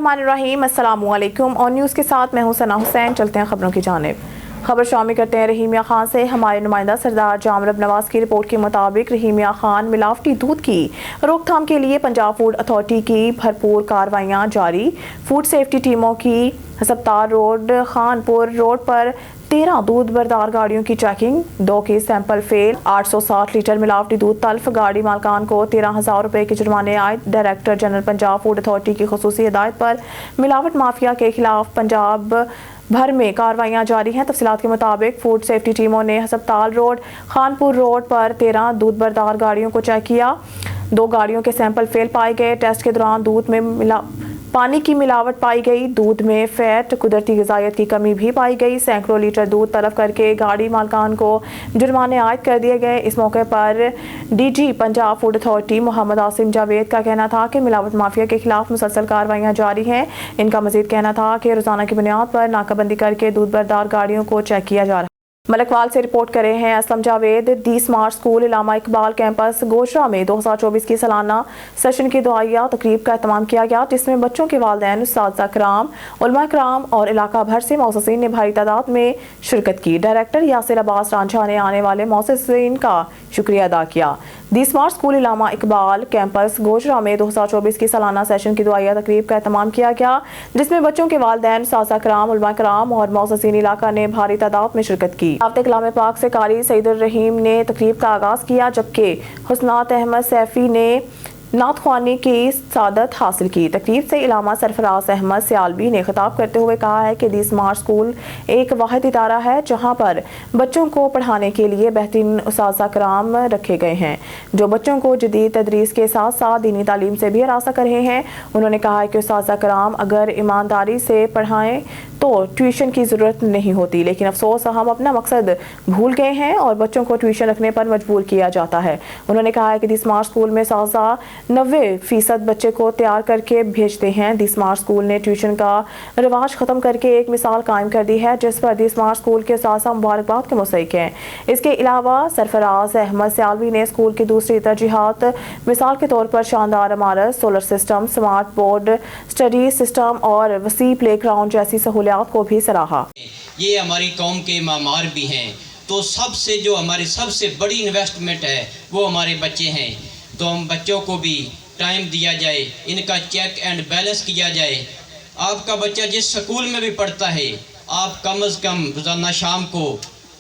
बिस्मिल्लाहिर्रहमानिर्रहीम। अस्सलामुअलैकुम। On news के साथ मैं हूं सना हुसैन। चलते हैं खबरों की जानिब। खबर शामिल करते हैं रहीमिया खान से। हमारे नुमाइंदा सरदार जामरब नवाज की रिपोर्ट के मुताबिक रहीमिया खान मिलावटी दूध की रोकथाम के लिए पंजाब फूड अथॉरिटी की भरपूर कार्रवाइयाँ जारी। फूड सेफ्टी टीमों की हस्पताल रोड खानपुर रोड पर 13 दूध बरदार गाड़ियों की चेकिंग, 2 के सैंपल फेल, 860 लीटर मिलावटी दूध तल्फ, गाड़ी मालकान को 13,000 रुपए के जुर्माने आए। Director general Punjab food authority की खुसूसी हिदायत पर मिलावट माफिया के खिलाफ पंजाब भर में कार्रवाइयां जारी हैं। तफसीलात के मुताबिक फूड सेफ्टी टीमों ने हस्पताल रोड खानपुर रोड पर 13 दूध बरदार गाड़ियों को चेक किया। 2 गाड़ियों के सैंपल फेल पाए गए। टेस्ट के दौरान दूध में पानी की मिलावट पाई गई। दूध में फैट, कुदरती ग़िज़ाइयत की कमी भी पाई गई। सैकड़ों लीटर दूध तलब करके गाड़ी मालकान को जुर्माने आयद कर दिए गए। इस मौके पर DG Punjab food authority Mohammad Asim Javed का कहना था कि मिलावट माफिया के खिलाफ मुसलसल कार्रवाइयाँ जारी हैं। इनका मजीद कहना था कि रोज़ाना की बुनियाद पर नाकाबंदी करके दूध बरदार गाड़ियों को चेक किया जा रहा है। मलकवाल से रिपोर्ट कर रहे हैं असलम जावेद। दी स्मार्ट स्कूल इलामा इकबाल कैंपस गोशरा में 2024 की सालाना सेशन की दुआया तकरीब का एहतमाम किया गया, जिसमें बच्चों के वालिदैन, उस्ताद कराम, उलमा कराम और इलाका भर से मौससीन ने भारी तादाद में शिरकत की। डायरेक्टर यासिर अब्बास रांझा ने आने वाले मौससीन का शुक्रिया अदा किया। दी स्मार्ट स्कूल इलामा इकबाल कैंपस गोशरा में 2024 की सालाना सेशन की दुआया तकरीब का एहतमाम किया गया, जिसमें बच्चों के वालिदैन, उस्ताद कराम, उलमा कराम और मौससीन इलाका ने भारी तादाद में शिरकत की। हाफ़िज़ कलाम पाक से कारी सईदुर रहीम ने तकरीब का आगाज़ किया, जबकि हुस्नात अहमद सैफी ने नात ख्वानी की सादत हासिल की। तकरीब से इलामा सरफराज अहमद सियालबी ने खिताब करते हुए कहा है कि दी स्मार्ट स्कूल एक वाहिद इदारा है जहां पर बच्चों को पढ़ाने के लिए बेहतरीन उस्ताद कराम रखे गए हैं, जो बच्चों को जदीद तदरीस के साथ साथ दीनी तालीम से भी हरासा कर रहे हैं। उन्होंने कहा है कि उस्ताद कराम अगर ईमानदारी से पढ़ाएं तो ट्यूशन की ज़रूरत नहीं होती, लेकिन अफसोस हम अपना मकसद भूल गए हैं और बच्चों को ट्यूशन रखने पर मजबूर किया जाता है। उन्होंने कहा है कि दी स्मार्ट स्कूल में साजा 90% बच्चे को तैयार करके भेजते हैं। दी स्मार्ट स्कूल ने ट्यूशन का रिवाज ख़त्म करके एक मिसाल कायम कर दी है, जिस पर दी स्मार्ट स्कूल के सासा मुबारकबाद के मुस्तहिक हैं। इसके अलावा सरफराज अहमद सियालवी ने स्कूल की दूसरी तरजीहात मिसाल के तौर पर शानदार इमारत, solar system, smart board, study system और वसी प्ले ग्राउंड जैसी सहूलियात को भी सराहा। ये हमारी कौम के मामार भी हैं, तो सबसे जो हमारी सबसे बड़ी इन्वेस्टमेंट है वो हमारे बच्चे हैं। तो हम बच्चों को भी टाइम दिया जाए, इनका चेक एंड बैलेंस किया जाए। आपका बच्चा जिस स्कूल में भी पढ़ता है, आप कम से कम रोज़ाना शाम को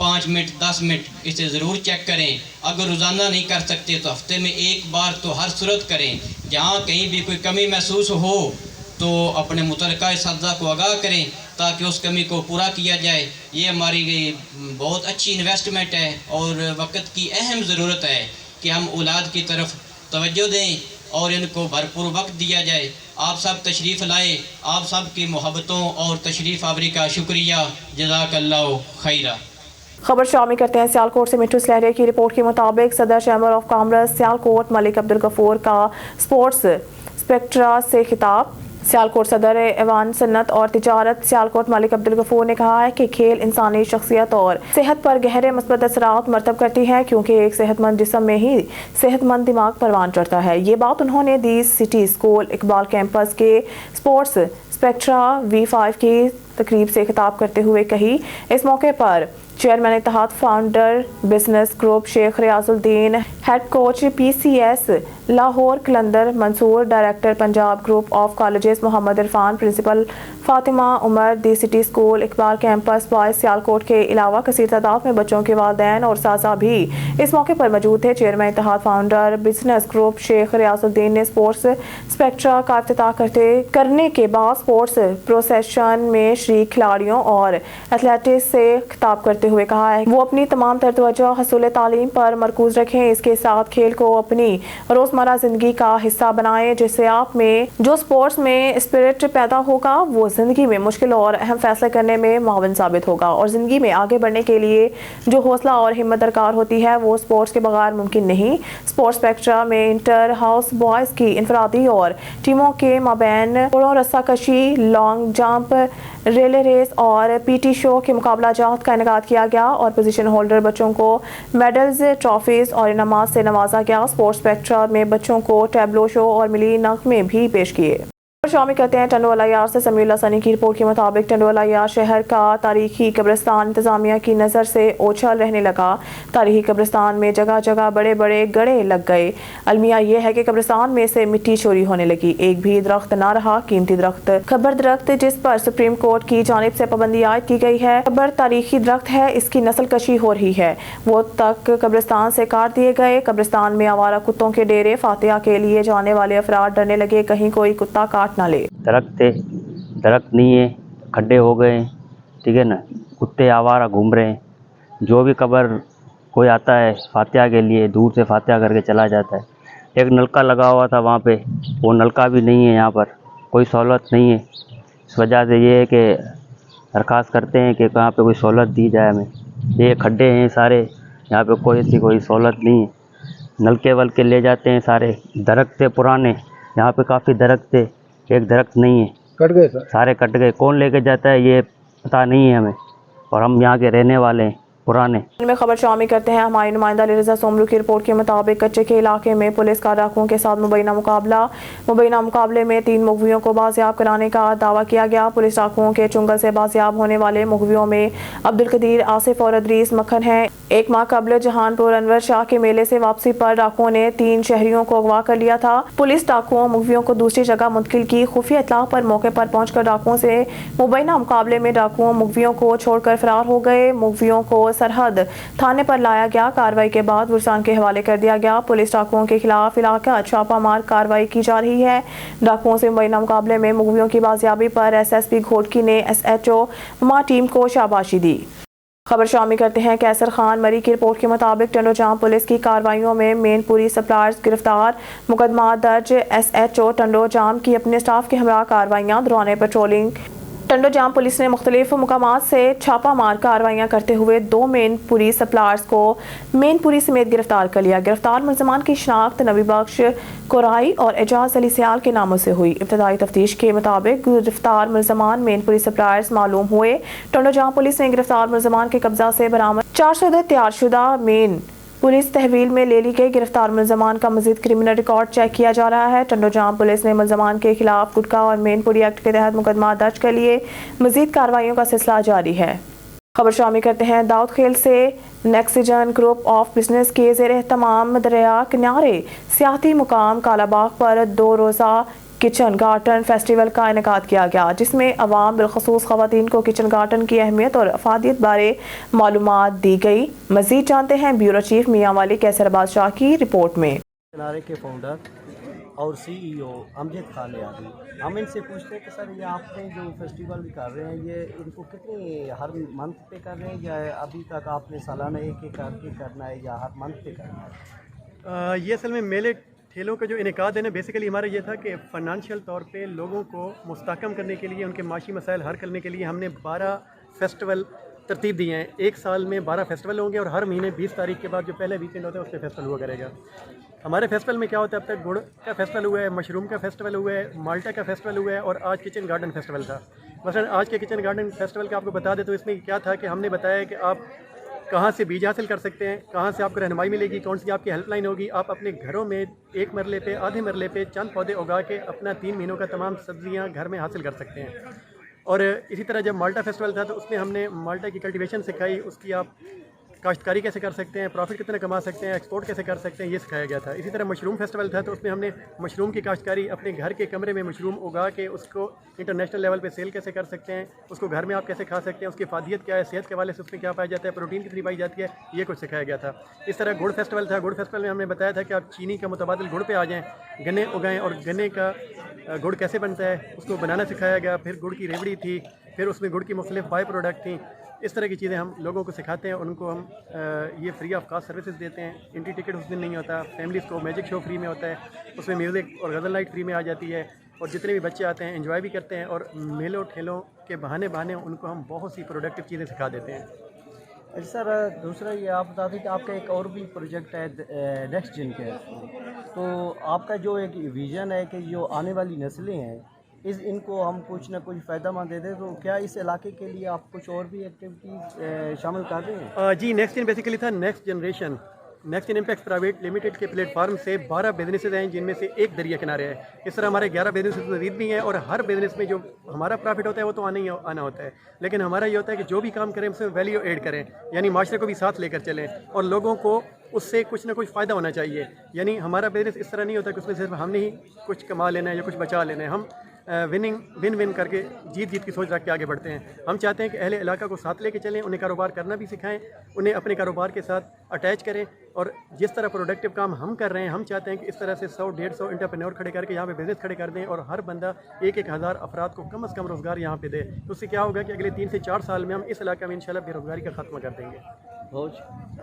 5 मिनट 10 मिनट इसे ज़रूर चेक करें। अगर रोज़ाना नहीं कर सकते तो हफ्ते में एक बार तो हर सूरत करें। जहाँ कहीं भी कोई कमी महसूस हो तो अपने मुतलका इस्तिदा को आगाह करें ताकि उस कमी को पूरा किया जाए। ये हमारी बहुत अच्छी इन्वेस्टमेंट है और वक्त की अहम ज़रूरत है कि हम औलाद की तरफ तवज्जो दें और इनको भरपूर वक्त दिया जाए। आप सब तशरीफ़ लाए, आप सब की मोहब्बतों और तशरीफ़ आवरी का शुक्रिया। जज़ाकल्लाहु खैरा। खबर शामिल करते हैं सियालकोट से। मिट्टू सलहरिया की रिपोर्ट के मुताबिक सदर chamber of commerce Sialkot Malik Abdul Ghafoor का स्पोर्ट्स स्पेक्ट्रा से खिताब। सियालकोट सदर ऐवान सन्नत और तिजारत सियालकोट मलिक अब्दुल गफूर ने कहा है कि खेल इंसानी शख्सियत और सेहत पर गहरे मुस्बत असरात मरतब करती है, क्योंकि एक सेहतमंद जिस्म में ही सेहतमंद दिमाग परवान चढ़ता है। ये बात उन्होंने दी सिटी स्कूल इकबाल कैंपस के स्पोर्ट्स स्पेक्ट्रा V5 की तकरीब से खिताब करते हुए कही। इस मौके पर chairman Ittehad founder business group Sheikh Riazuddin, head coach PCS Lahore Qalandars Mansoor, director Punjab group of colleges Mohammad Irfan, principal Fatima Umar, the city school Iqbal campus boys Sialkot के अलावा कसीर तादाद में बच्चों के वालिदैन और सासा भी इस मौके पर मौजूद थे। Chairman Ittehad founder business group Sheikh Riazuddin ने स्पोर्ट्स स्पेक्ट्रा का इफ्तिताह करने के बाद स्पोर्ट्स प्रोसेशन में शरीक खिलाड़ियों और एथलेटिक्स से खिताब करते हुए कहा है वो अपनी तमाम तर तवज्जो हसूल तालीम पर मरकूज रखें। इसके साथ खेल को अपनी रोजमर्रा जिंदगी का हिस्सा बनाएं, जिससे आप में जो स्पोर्ट्स में स्पिरिट पैदा होगा वो जिंदगी में मुश्किल और अहम फैसले करने में मुआविन साबित होगा, और जिंदगी में आगे बढ़ने के लिए जो हौसला और हिम्मत दरकार होती है वो स्पोर्ट्स के बगैर मुमकिन नहीं। स्पोर्ट्स स्पेक्ट्रा में इंटर हाउस बॉयज की इंफरादी और टीमों के माबैन रस्सा कशी, लॉन्ग जंप, रिले रेस और PT शो के मुकाबला जात का इनेकाद किया गया और पोजीशन होल्डर बच्चों को मेडल्स, ट्रॉफीज और इनामात से नवाजा गया। स्पोर्ट्स स्पेक्ट्रा में बच्चों को टैबलो शो और मिली नगमे भी पेश किए। शामिल करते हैं टंडोला यार से समीउल्लाह सनी की रिपोर्ट के मुताबिक टंडोला यार शहर का तारीखी कब्रिस्तान इंतजामिया की नज़र से ओझल रहने लगा। तारीखी कब्रिस्तान में जगह जगह बड़े बड़े गड़े लग गए। अलमिया ये है कि कब्रिस्तान में से मिट्टी चोरी होने लगी। एक भी दरख्त ना रहा। कीमती दरख्त खबर दरख्त जिस पर सुप्रीम कोर्ट की जानिब से पाबंदी आयद की गई है, खबर तारीखी दरख्त है, इसकी नस्ल कशी हो रही है, वो तक कब्रिस्तान से काट दिए गए। कब्रिस्तान में आवारा कुत्तों के डेरे, फातिहा के लिए जाने वाले अफराद डरने लगे कहीं कोई कुत्ता काट ना ले। दरख्त थे, दरख्त नहीं है, खड्डे हो गए, ठीक है ना, कुत्ते आवारा घूम रहे हैं। जो भी कब्र कोई आता है फातिहा के लिए दूर से फातिहा करके चला जाता है। एक नलका लगा हुआ था वहाँ पे, वो नलका भी नहीं है, यहाँ पर कोई सहूलत नहीं है। इस वजह से ये है कि दरख्वास्त करते हैं कि वहाँ पे कोई सहूलत दी जाए हमें। ये खड्डे हैं सारे, यहाँ पे कोई ऐसी कोई सहूलत नहीं है। नलके वलके ले जाते हैं सारे। दरख्त थे पुराने, यहाँ पे काफ़ी दरख्त थे, एक दरख्त नहीं है, कट गए सर। सारे कट गए। कौन लेके जाता है ये पता नहीं है हमें, और हम यहाँ के रहने वाले हैं पुराने। में खबर शामिल करते हैं हमारे नुमाइंदा अली रज़ा सोमलू की रिपोर्ट के मुताबिक कच्चे के इलाके में पुलिस का डाकुओं के साथ मुबैना मुकाबले में 3 मुगवियों को बाजियाब कराने का दावा किया गया। पुलिस डाकुओं के चुंगल से बाजियाब होने वाले मुगवियों में अब्दुल कदीर, आसिफ और अदरीस मक्खन हैं। एक माह कबल जहानपुर अनवर शाह के मेले से वापसी पर डाकुओं ने 3 शहरियों को अगवा कर लिया था। पुलिस डाकुओं मुगवियों को दूसरी जगह मुंतकिल की। खुफिया इत्तला पर मौके पर पहुंचकर डाकुओं से मुबैना मुकाबले में डाकुओं मुगवियों को छोड़कर फरार हो गए। मुगवियों को सरहद थाने पर लाया गया। कार्रवाई के बाद गुरसान के हवाले कर दिया गया। पुलिस डाकुओं के खिलाफ इलाका छापामार कार्रवाई की जा रही है। डाकुओं से मुबैना मुकाबले में मुगवियों की बाजियाबी पर SSP घोटकी ने SHO मा टीम को शाबाशी दी। खबर शामिल करते हैं कैसर खान मरी की रिपोर्ट के मुताबिक टंडोजाम पुलिस की कार्रवाइयों में मेनपुरी सप्लायर्स गिरफ्तार, मुकदमा दर्ज। SHO टंडोजाम की अपने स्टाफ के हमरा कार्रवाइयां दौरान पेट्रोलिंग टंडोजाम पुलिस ने मुख्तलिफ मुकामात से छापा मार कार्रवाइयां करते हुए 2 मेनपुरी सप्लायर्स को मेनपुरी समेत गिरफ्तार कर लिया। गिरफ्तार मुलजमान की शनाख्त नबी बख्श कोराई और एजाज अली सियाल के नामों से हुई। इब्तदाई तफ्तीश के मुताबिक गिरफ्तार मुलजमान मेनपुरी सप्लायर्स मालूम हुए। टंडोजाम पुलिस ने गिरफ्तार मुलजमान के कब्जा से बरामद 400 तैयारशुदा मेन पुलिस तहवील में ले ली गई। गिरफ्तार मुलजमान का मजीद क्रिमिनल रिकॉर्ड चेक किया जा रहा है। टंडोजाम पुलिस ने मुलजमान के खिलाफ गुटखा और मेनपुरी एक्ट के तहत मुकदमा दर्ज कर लिए। मजीद कार्रवाइयों का सिलसिला जारी है। खबर शामिल करते हैं दाऊद खेल से। नेक्सिजन ग्रुप ऑफ बिजनेस के ज़ेर एहतमाम दरिया किनारे सियाती मुकाम कालाबाग पर 2 रोज़ा किचन गार्डन फेस्टिवल का इनेकाद किया गया, जिसमें अवाम बिलखसूस ख़वातीन को किचन गार्डन की अहमियत और अफादियत बारे मालूमात दी गई। मज़ीद जानते हैं ब्यूरो चीफ मियाँ वाली कैसर बादशाह की रिपोर्ट में। किनारे के फाउंडर और CEO अमजद खान यादी, हम इनसे पूछते हैं कि सर ये आपने जो फेस्टिवल कर रहे हैं ये इनको कितने हर मंथ पे कर रहे हैं या अभी तक आपने सालाना एक करके करना है या हर मंथ पे करना है? ये असल में मेले ठेलों का जो इनेकाद है ना, बेसिकली हमारा ये था कि फ़ाइनेंशियल तौर पे लोगों को मुस्तहकम करने के लिए, उनके माशी मसाइल हल करने के लिए हमने 12 फेस्टिवल तरतीब दिए हैं। एक साल में 12 फेस्टिवल होंगे और हर महीने 20 तारीख के बाद जो पहले वीकेंड होता है उस पर फेस्टिवल हुआ करेगा। हमारे फेस्टिवल में क्या होता है, अब तक गुड़ का फेस्टिवल हुआ है, मशरूम का फेस्टिवल हुआ है, माल्टा का फेस्टिवल हुआ है और आज किचन गार्डन फेस्टिवल था। मसलन आज के किचन गार्डन फेस्टिवल का आपको बता दें तो इसमें क्या था कि हमने बताया कि आप कहाँ से बीज हासिल कर सकते हैं, कहाँ से आपको रहनुमाई मिलेगी, कौन सी आपकी हेल्पलाइन होगी। आप अपने घरों में एक मरले पे, आधे मरले पे चंद पौधे उगा के अपना 3 महीनों का तमाम सब्जियां घर में हासिल कर सकते हैं। और इसी तरह जब माल्टा फेस्टिवल था तो उसमें हमने माल्टा की कल्टीवेशन सिखाई, उसकी आप काश्तकारी कैसे कर सकते हैं, प्रॉफिट कितना कमा सकते हैं, एक्सपोर्ट कैसे कर सकते हैं, ये सिखाया गया था। इसी तरह मशरूम फेस्टिवल था तो उसमें हमने मशरूम की काश्तकारी, अपने घर के कमरे में मशरूम उगा के उसको इंटरनेशनल लेवल पे सेल कैसे कर सकते हैं, उसको घर में आप कैसे खा सकते हैं, उसकी फ़ादियत क्या है, सेहत के हवाले से उसमें क्या पाया जाता है, प्रोटीन कितनी पाई जाती है, ये कुछ सिखाया गया था। इस तरह गुड़ फेस्टिवल था। गुड़ फेस्टिवल में हमने बताया था कि आप चीनी का मुतबादिल गुड़ पे आ जाएँ, गन्ने उगाएँ और गन्ने का गुड़ कैसे बनता है उसको बनाना सिखाया गया। फिर गुड़ की रेवड़ी थी, फिर उसमें गुड़ की मुख्तलिफ बाई प्रोडक्ट थी। इस तरह की चीज़ें हम लोगों को सिखाते हैं। उनको हम ये फ्री ऑफ कास्ट सर्विसेज देते हैं। एंट्री टिकट उस दिन नहीं होता। फैमिलीज़ को मैजिक शो फ्री में होता है, उसमें म्यूज़िक और गज़ल नाइट फ्री में आ जाती है और जितने भी बच्चे आते हैं एंजॉय भी करते हैं और मेलों ठेलों के बहाने उनको हम बहुत सी प्रोडक्टिव चीज़ें सिखा देते हैं। अच्छा सर, दूसरा ये आप बता दें कि आपका एक और भी प्रोजेक्ट है नेक्स्ट जिन के, तो आपका जो एक विज़न है कि जो आने वाली नस्लें हैं इनको हम कुछ ना कुछ फ़ायदा मंद दे दें, तो क्या इस इलाके के लिए आप कुछ और भी एक्टिविटीज़ शामिल कर रहे हैं? जी, नेक्स्ट जिन बेसिकली था next generation next in impact private limited के प्लेटफार्म से 12 बिजनेसेस हैं जिनमें से एक दरिया किनारे है। इस तरह हमारे 11 बिजनेसेस मज़ीद भी हैं और हर बिजनेस में जो हमारा प्रॉफिट होता है वो तो आना होता है, लेकिन हमारा ये होता है कि जो भी काम करें उसमें वैल्यू ऐड करें, यानी माशरे को भी साथ लेकर चलें और लोगों को उससे कुछ ना कुछ फ़ायदा होना चाहिए। यानी हमारा बिजनेस इस तरह नहीं होता कि उसमें सिर्फ हमने ही कुछ कमा लेना है या कुछ बचा लेना है। हम विन विन करके जीत की सोच रख के आगे बढ़ते हैं। हम चाहते हैं कि अहले इलाका को साथ लेके चलें, उन्हें कारोबार करना भी सिखाएं, उन्हें अपने कारोबार के साथ अटैच करें और जिस तरह प्रोडक्टिव काम हम कर रहे हैं हम चाहते हैं कि इस तरह से 100-150 एंटरप्रेन्योर खड़े करके यहाँ पे बिज़नेस खड़े कर दें और हर बंदा 1-1 हज़ार अफराद को कम से कम रोज़गार यहाँ पे दे। तो उससे क्या होगा कि अगले 3 से 4 साल में हम इस इलाके में इंशाल्लाह बेरोज़गारी का ख़त्म कर देंगे। बहुत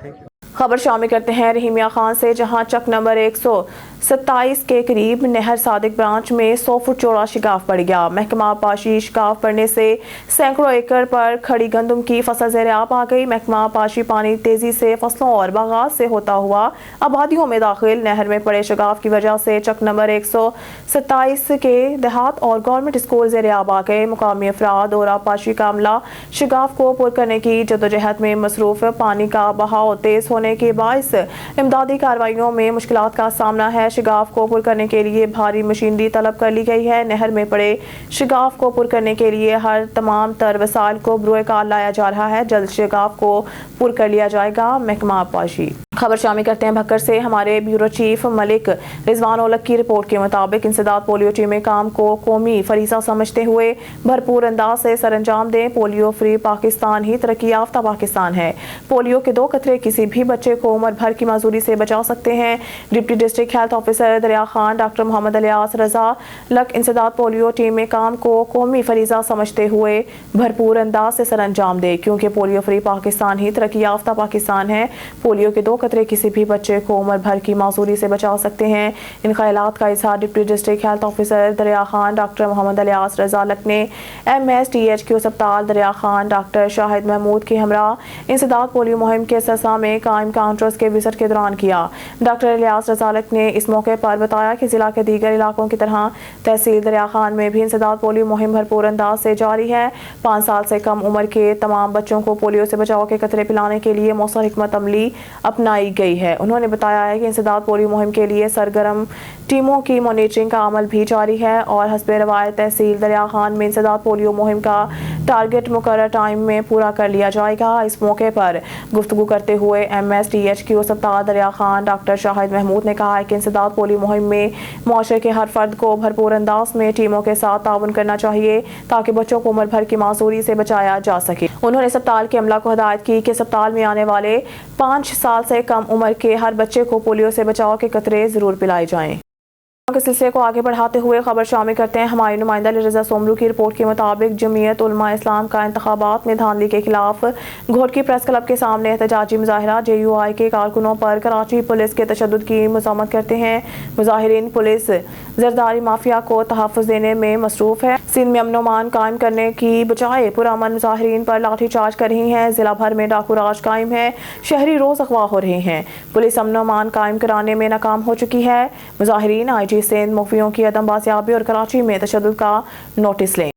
थैंक यू। खबर शामिल करते हैं रहीमिया खान से, जहां चक नंबर 127 के करीब नहर सादिक ब्रांच में 100 फुट चौड़ा शिगाफ पड़ गया। महकमा आबपाशी शिगाफ पड़ने से सैकड़ों एकड़ पर खड़ी गंदम की फसल ज़ेर आब आ गई। महकमा आबपाशी पानी तेजी से फसलों और बागात से होता हुआ आबादियों में दाखिल। नहर में पड़े शिगाफ की वजह से चक नंबर 127 के देहात और गवर्नमेंट स्कूल ज़ेर आब आ गए। मुकामी अफराद और आबपाशी का अमला शिगाफ को पुर करने की जद्दोजहद में मसरूफ। पानी का बहाव तेज होने के बायस इमदादी कार्रवाइयों में मुश्किलात का सामना है। शिगाफ को पुर करने के लिए भारी मशीनरी तलब कर ली गई है। नहर में पड़े शिगाफ को पुर करने के लिए हर तमाम तर वसाइल को बरोए कार लाया जा रहा है। जल्द शिगाफ को पुर कर लिया जाएगा। महकमा आबपाशी। खबर शामिल करते हैं भक्कर से। हमारे ब्यूरो चीफ मलिक रिजवान ओलक की रिपोर्ट के मुताबिक इंसदाद पोलियो टीमें काम को कौमी फरीजा समझते हुए भरपूर अंदाज से सरअंजाम दें। पोलियो फ्री पाकिस्तान ही तरक्की याफ्ता पाकिस्तान है। पोलियो के 2 कतरे किसी भी बच्चे को उम्र भर की माजूरी से बचा सकते हैं। डिप्टी डिस्ट्रिक्ट हेल्थ ऑफिसर दरिया खान डॉक्टर मोहम्मद अलियास रजा लक इंसदाद पोलियो टीमें काम को कौमी फरीजा समझते हुए भरपूर अंदाज से सरअंजाम दें, क्योंकि पोलियो फ्री पाकिस्तान ही तरक्की याफ्ता पाकिस्तान है। पोलियो के 2 कतरे किसी भी बच्चे को उम्र भर की माजूरी से बचा सकते हैं। इन ख्यालात का इजहार डिप्टी डिस्ट्रिक्ट हेल्थ ऑफिसर दरिया खान डॉक्टर मोहम्मद अलियास रजा लक ने MSTHQ अस्पताल दरिया खान डॉक्टर शाहिद महमूद के हमरा इंसदाद पोलियो मुहिम के सिलसिला में कायम काउंटर्स के विजिट के दौरान किया। डॉक्टर अलियास रजा लक ने इस मौके पर बताया कि जिला के दीगर इलाकों की तरह तहसील दरिया खान में भी इंसदाद पोलियो मुहिम भरपूर अंदाज से जारी है। 5 साल से कम उम्र के तमाम बच्चों को पोलियो से बचाव के कतरे पिलाने के लिए मौसर हिकमत अमली अपनाई गई है। उन्होंने बताया है कि इंसदाद पोलियो मुहिम के लिए सरगर्म टीमों की मॉनिटरिंग का अमल भी जारी है और हस्बे रवायत तहसील दरिया खान में इंसदाद पोलियो मुहिम का टारगेट मुकर्रर टाइम में पूरा कर लिया जाएगा। इस मौके पर गुफ्तगू करते हुए MSTHQ अस्पताल दरिया खान डॉक्टर शाहिद महमूद ने कहा है कि इंसदाद पोलियो मुहिम में मुआशरे के हर फर्द को भरपूर अंदाज में टीमों के साथ ताउन करना चाहिए ताकि बच्चों को उम्र भर की मासूरी से बचाया जा सके। उन्होंने अस्पताल के अमला को हिदायत की कि अस्पताल में आने वाले 5 साल से कम उम्र के हर बच्चे को पोलियो से बचाव के कतरे जरूर पिलाए जाएं। के सिलसिले को आगे बढ़ाते हुए खबर शामिल करते हैं हमारे नुमाइंदा रजा सोमरू की रिपोर्ट के मुताबिक जमीयत उलमा इस्लाम का इंतखाबात में धांधली के खिलाफ घोटकी प्रेस क्लब के सामने एहतजाजी मुजाहरा। JUI के कारकुनों पर कराची पुलिस के तशद्दुद की मज़म्मत करते हैं। मुजाहिरीन पुलिस जरदारी माफिया को तहफ़्फ़ुज़ देने में मसरूफ है। सिंध में अमन अमान कायम करने की बजाय पुरअमन मुजाहिरीन पर लाठी चार्ज कर रही हैं। जिला भर में डाकू राज कायम है। शहरी रोज अगवा हो रहे हैं। पुलिस अमन अमान कायम कराने में नाकाम हो चुकी है। मुजाहिरीन IG सिंध मुखबियों की अदम बाजियाबी और कराची में तशद्दुद का नोटिस लें।